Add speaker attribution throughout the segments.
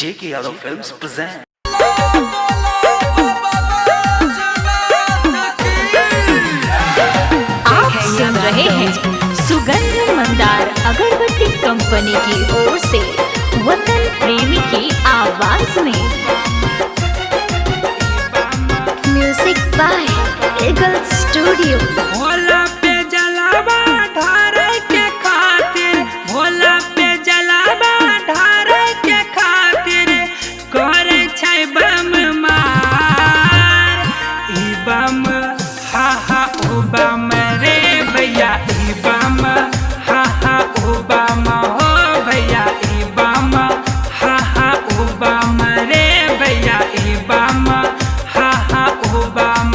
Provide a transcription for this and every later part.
Speaker 1: J.K. Yadav Films present.
Speaker 2: आप सुन रहे हैं सुगंध मंदार अगरबत्ती कंपनी की ओर से वतन प्रेमी की आवाज में music by Eagle studio.
Speaker 3: Bhola पे जलावा ढारे के खातिर, भोला पे जलावा ढारे के खातिर करे छै बम मार। ई बम हा हा ओ बम रे भैया, ई बम हा हा ओ बम हो भैया, ई बम हा हा ओ बम रे भैया, ई बम हा हा ओ बम।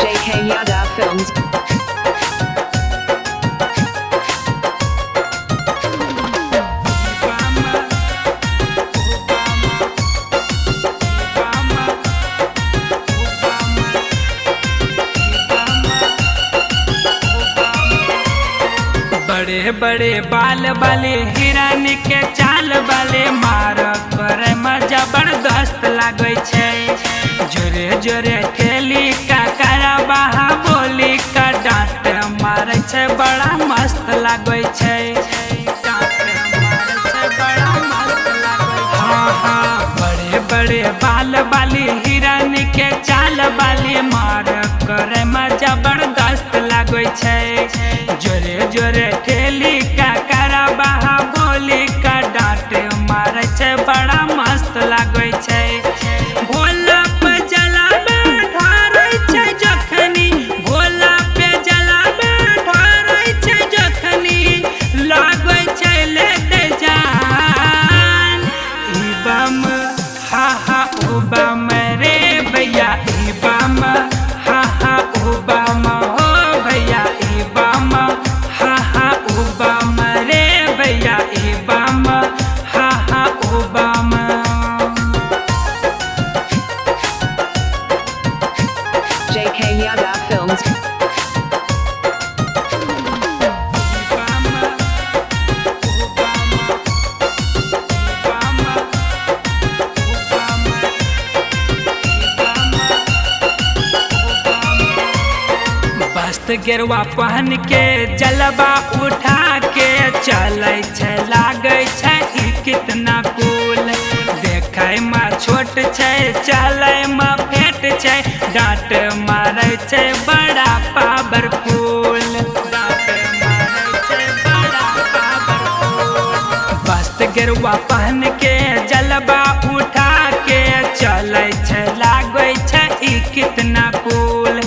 Speaker 4: JK Yadav Films.
Speaker 3: बड़े बड़े बाल वाले हिरन के चाल वाले मार करे में जबरदस्त लागे छै। जोरे जोरे खेली का करा बहा बोली का डांट मारे छै, बड़ा मस्त लागे छै। डांट मारे छै, बड़ा मस्त लागे छै। हाँ हाँ, बड़े बड़े बाल वाली हिरन के चाल वाले मार करे में जबरदस्त लागे छै। जोरे जोरे ठेली का करा बहा बोली का डांट मारे छै, बड़ा मस्त लागे छै। भोला पे जलावा ढारे छै जखनी, भोला पे जलावा ढारे छै जखनी लागे छै लेते जान। ई बम हा हा ओ बम रे भैया, ई बम हा हा ओ बम हो भैया, ई बम हा हा ओ बम रे भैया, ई बम हा हा ओ बम।
Speaker 4: JK Yadav Films.
Speaker 3: मस्त गेरुआ पहन के जलवा उठा के चले छै, लागे छै ई कितना कूल। देखे में छोट छै, चले में फेट छै, डांट मारे छै बड़ा पावरफुल। डांट मारे छै बड़ा पावरफुल। मस्त गेरुआ पहन के जलवा उठा के चले छै, लागे छै ई कितना कूल।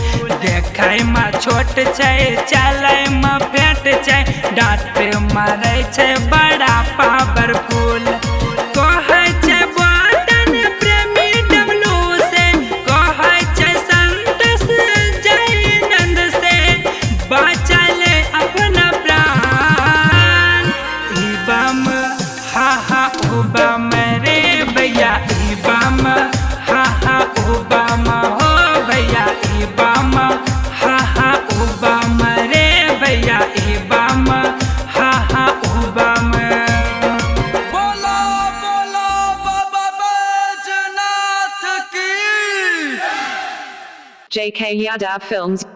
Speaker 3: देखे में छोट छै, चले में फेट छै, डांट मारे छै बड़ा पावरफुल। कहे छै वतन प्रेमी डब्लू से, कहे छै संतोष जयनंद से, बचल अपना प्राण। ई बम हा हा ओ बम रे भैया, ई बम हा हा ओ बम हो भैया, ई बम हा हा ओ बम रे भैया, ई बम हा हा ओ बम।
Speaker 5: बोलो बोलो बाबा बैजनाथ की।
Speaker 4: JK Yadav Films.